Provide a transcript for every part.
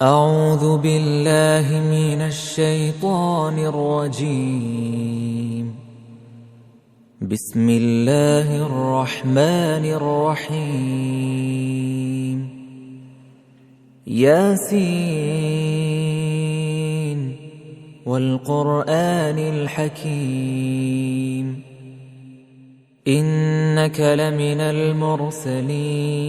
أعوذ بالله من الشيطان الرجيم. بسم الله الرحمن الرحيم. ياسين والقرآن الحكيم إنك لمن المرسلين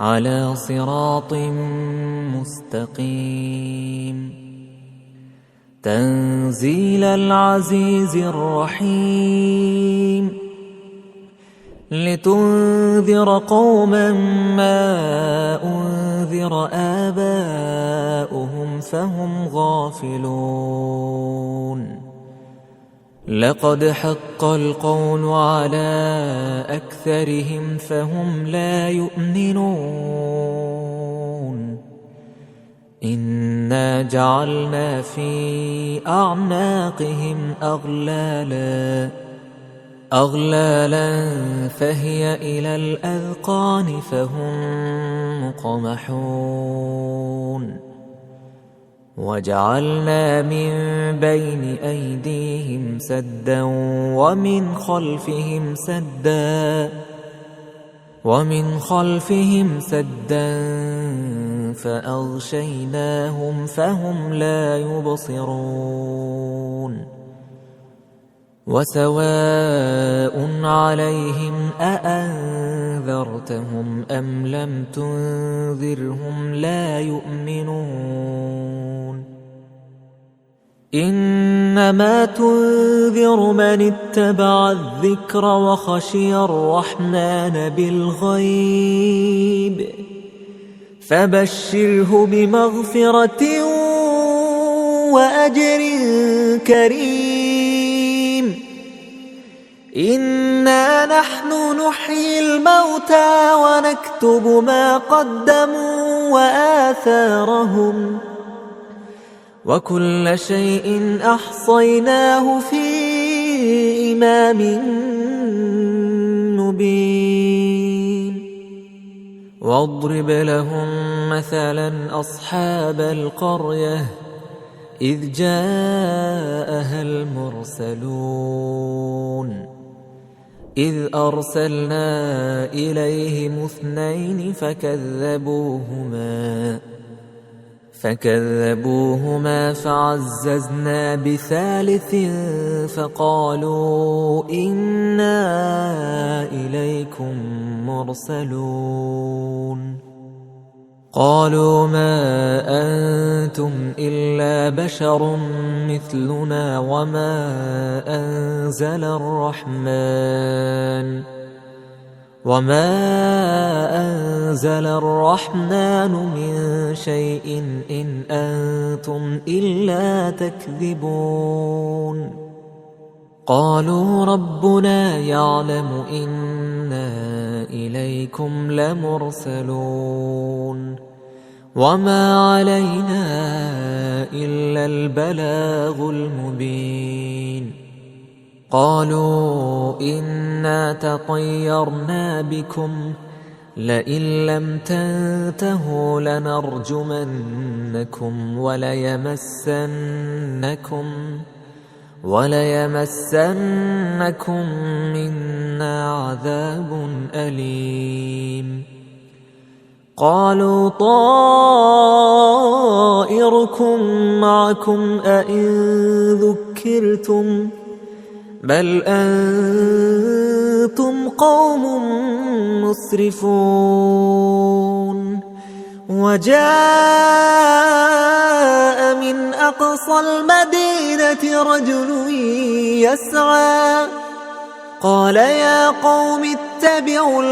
على صراط مستقيم تنزيل العزيز الرحيم لتنذر قوما ما أنذر آباؤهم فهم غافلون لقد حق القول على أكثرهم فهم لا يؤمنون إنا جعلنا في أعناقهم أغلالا فهي إلى الأذقان فهم مقمحون وجعلنا من بين أيديهم سدا ومن خلفهم سدا فأغشيناهم فهم لا يبصرون وسواء عليهم أأنذرتهم أم لم تنذرهم لا يؤمنون إنما تنذر من اتبع الذكر وخشي الرحمن بالغيب فبشره بمغفرة وأجر كريم إنا نحن نحيي الموتى ونكتب ما قدموا وآثارهم وكل شيء أحصيناه في إمام مبين واضرب لهم مثلا أصحاب القرية إذ جاءها المرسلون إذ أرسلنا إليهم 2 فكذبوهما فعززنا بثالث فقالوا إنا إليكم مرسلون قالوا ما أنتم إلا بشر مثلنا وما أنزل الرحمن من شيء إن أنتم إلا تكذبون قالوا ربنا يعلم إنا إليكم لمرسلون وما علينا إلا البلاغ المبين قالوا إنا تطيرنا بكم لئن لم تنتهوا لنرجمنكم وليمسنكم منا عذاب أليم قالوا طائركم معكم أئن ذكرتم بل أنتم قوم مسرفون وجاء من أقصى المدينة رجل يسعى قال يا قوم اتبعوا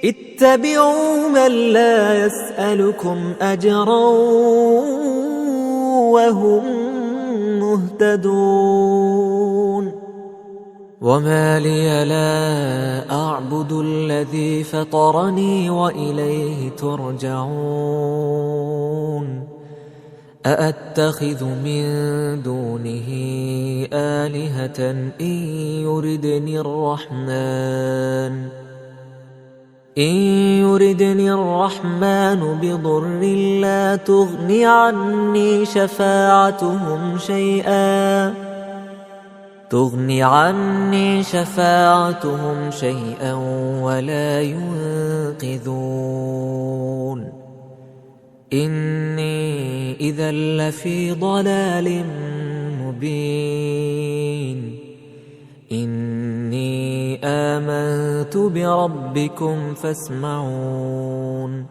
اتبعوا من لا يسألكم أجرا وهم مهتدون وما لي لا أعبد الذي فطرني وإليه ترجعون أأتخذ من دونه آلهة إن يردني الرحمن إن يردني الرحمن بضر لا تغن عني شفاعتهم شيئا ولا ينقذون. إني إذا لفي ضلال مبين. إني آمنت بربكم فاسمعون.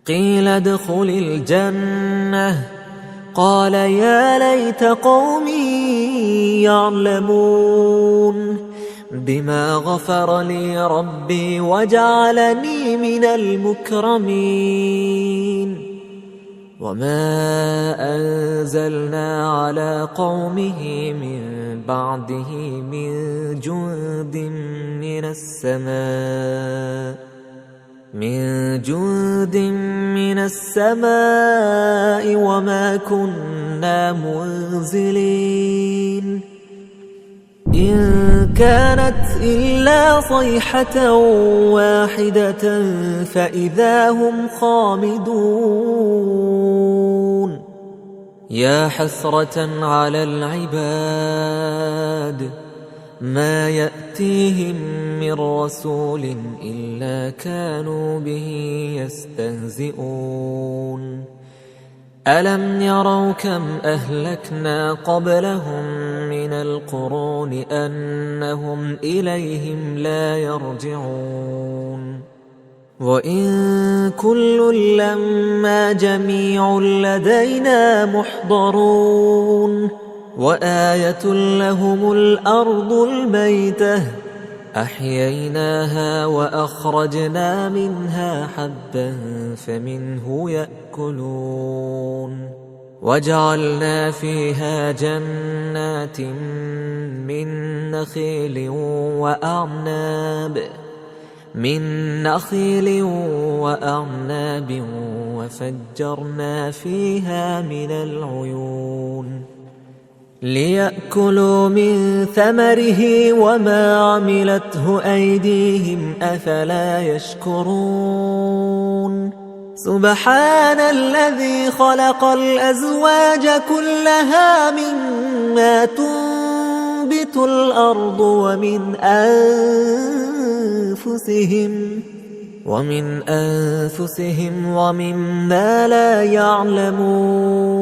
قيل ادخل الجنة قال يا ليت قومي يعلمون بما غفر لي ربي وجعلني من المكرمين. وما أنزلنا على قومه من بعده من جند من السماء وما كنا منزلين. إن كانت إلا صيحة واحدة فإذا هم خامدون. يا حسرة على العباد ما يأتيهم من رسول إلا كانوا به يستهزئون. ألم يروا كم أهلكنا قبلهم من القرون أنهم إليهم لا يرجعون. وإن كل لما جميع لدينا محضرون. وآية لهم الأرض الميتة أحييناها وأخرجنا منها حبا فمنه يأكلون. وجعلنا فيها جنات من نخيل وأعناب وفجرنا فيها من العيون ليأكلوا من ثمره وما عملته أيديهم أفلا يشكرون. سبحان الذي خلق الأزواج كلها مما تنبت الأرض ومن أنفسهم ومما لا يعلمون.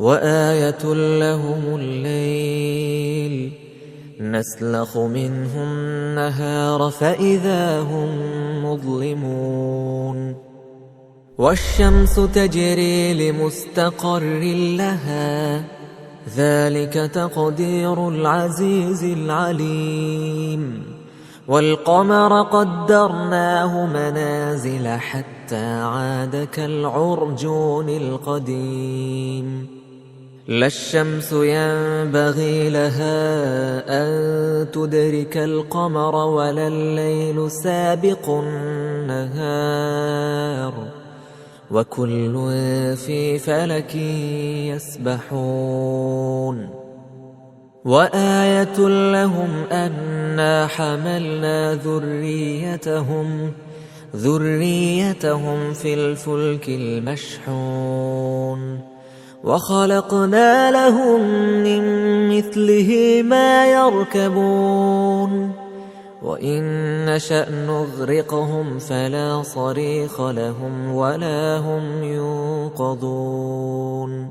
وآية لهم الليل نسلخ منه النهار فإذا هم مظلمون. والشمس تجري لمستقر لها ذلك تقدير العزيز العليم. والقمر قدرناه منازل حتى عاد كالعرجون القديم. لا الشمس ينبغي لها أن تدرك القمر ولا الليل سابق النهار وكل في فلك يسبحون. وآية لهم أنا حملنا ذريتهم في الفلك المشحون وخلقنا لهم من مثله ما يركبون. وإن نشأ نغرقهم فلا صريخ لهم ولا هم ينقذون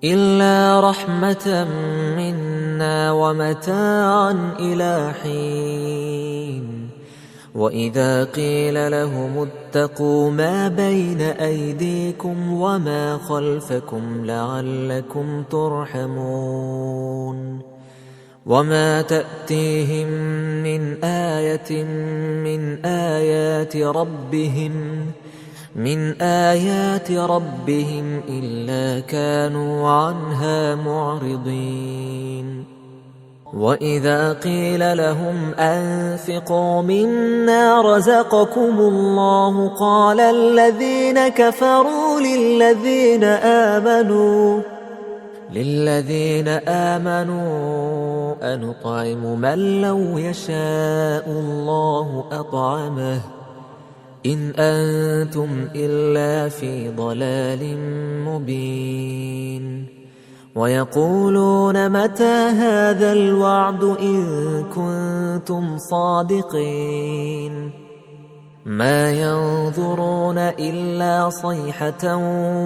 إلا رحمة منا ومتاعا إلى حين. وإذا قيل لهم اتقوا ما بين أيديكم وما خلفكم لعلكم ترحمون. وما تأتيهم من آية من آيات ربهم إلا كانوا عنها معرضين. وإذا قيل لهم أنفقوا مما رزقكم الله قال الذين كفروا للذين آمنوا للذين آمنوا أنطعم من لو يشاء الله أطعمه إن أنتم إلا في ضلال مبين ويقولون متى هذا الوعد إن كنتم صادقين ما ينظرون إلا صيحة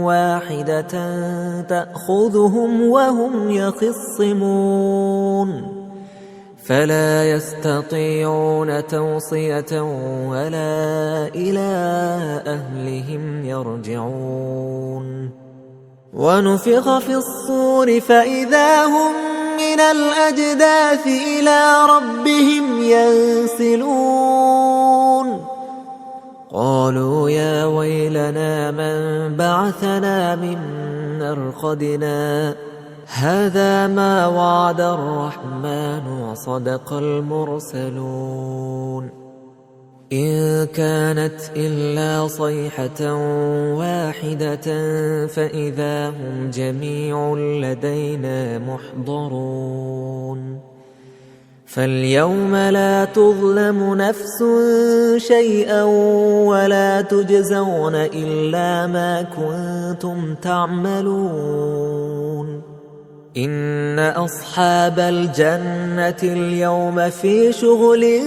واحدة تأخذهم وهم يخصمون فلا يستطيعون توصية ولا إلى أهلهم يرجعون ونفخ في الصور فإذا هم من الأجداث إلى ربهم ينسلون قالوا يا ويلنا من بعثنا من مرقدنا هذا ما وعد الرحمن وصدق المرسلون إن كانت إلا صيحة واحدة فإذا هم جميع لدينا محضرون فاليوم لا تظلم نفس شيئا ولا تجزون إلا ما كنتم تعملون إن أصحاب الجنة اليوم في شغل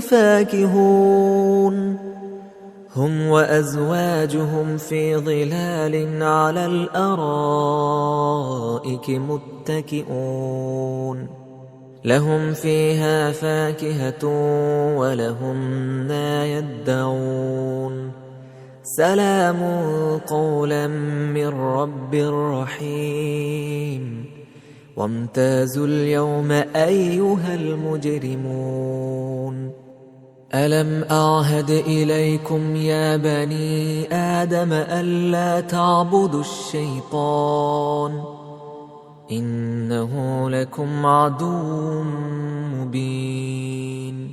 فاكهون هم وأزواجهم في ظلال على الأرائك متكئون لهم فيها فاكهة ولهم ما يدعون سلام قولا من رب رحيم وامتازوا اليوم أيها المجرمون ألم أعهد إليكم يا بني آدم ألا تعبدوا الشيطان إنه لكم عدو مبين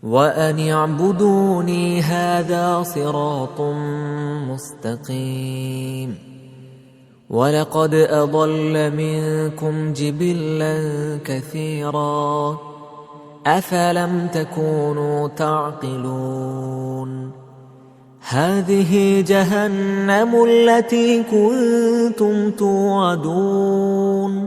وأن اعبدوني هذا صراط مستقيم ولقد أضل منكم جبلا كثيرا أفلم تكونوا تعقلون هذه جهنم التي كنتم توعدون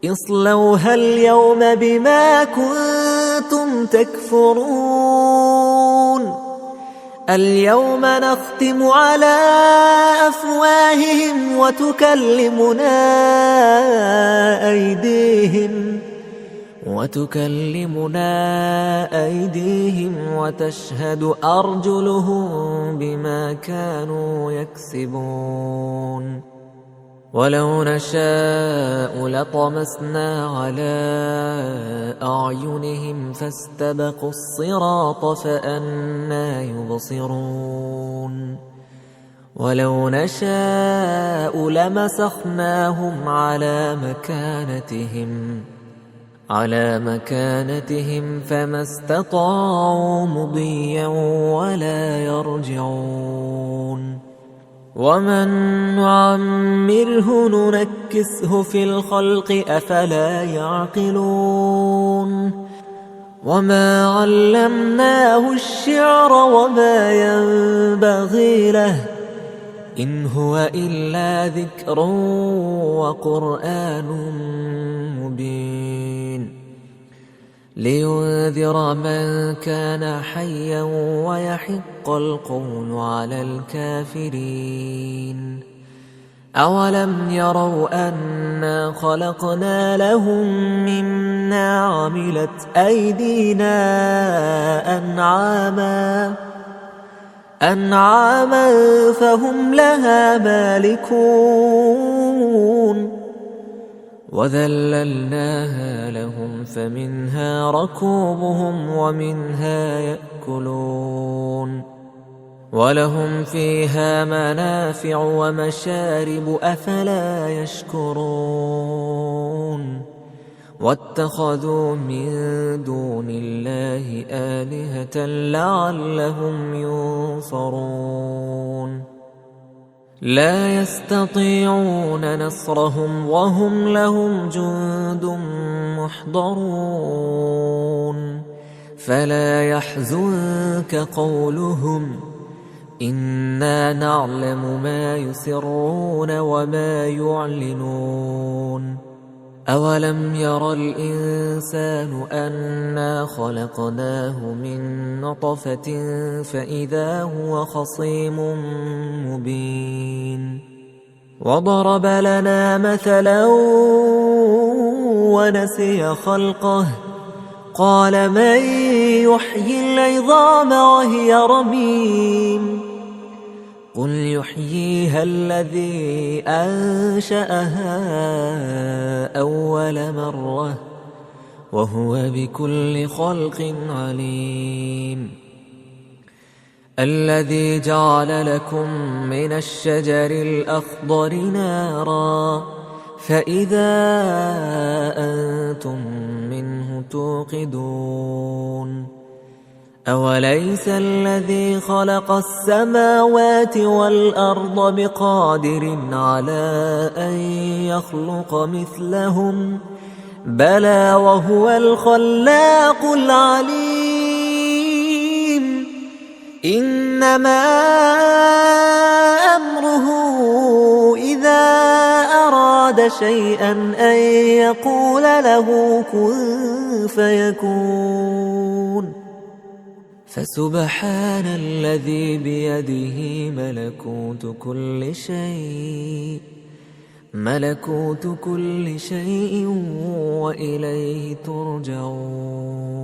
اصلوها اليوم بما كنتم تكفرون اليوم نختم على أفواههم وتكلمنا أيديهم وتشهد أرجلهم بما كانوا يكسبون ولو نشاء لطمسنا على أعينهم فاستبقوا الصراط فأنى يبصرون ولو نشاء لمسخناهم على مكانتهم فما استطاعوا مضيا ولا يرجعون ومن نعمره ننكسه في الخلق أفلا يعقلون وما علمناه الشعر وما ينبغي له إن هو إلا ذكر وقرآن مبين لينذر من كان حيا ويحق القول على الكافرين أولم يروا أنا خلقنا لهم مما عملت أيدينا أنعاما فهم لها مالكون وذللناها لهم فمنها ركوبهم ومنها يأكلون ولهم فيها منافع ومشارب أفلا يشكرون واتخذوا من دون الله آلهة لعلهم ينصرون لا يستطيعون نصرهم وهم لهم جند محضرون فلا يحزنك قولهم إنا نعلم ما يسرون وما يعلنون أولم ير الإنسان أنا خلقناه من نطفة فإذا هو خصيم مبين وضرب لنا مثلا ونسي خلقه قال من يحيي العظام وهي رميم قل يحييها الذي أنشأها أول مرة وهو بكل خلق عليم الذي جعل لكم من الشجر الأخضر نارا فإذا أنتم منه توقدون أوليس الذي خلق السماوات والأرض بقادر على أن يخلق مثلهم بلى وهو الخلاق العليم إنما أمره إذا أراد شيئا أن يقول له كن فيكون فسبحان الذي بيده ملكوت كل شيء وإليه ترجعون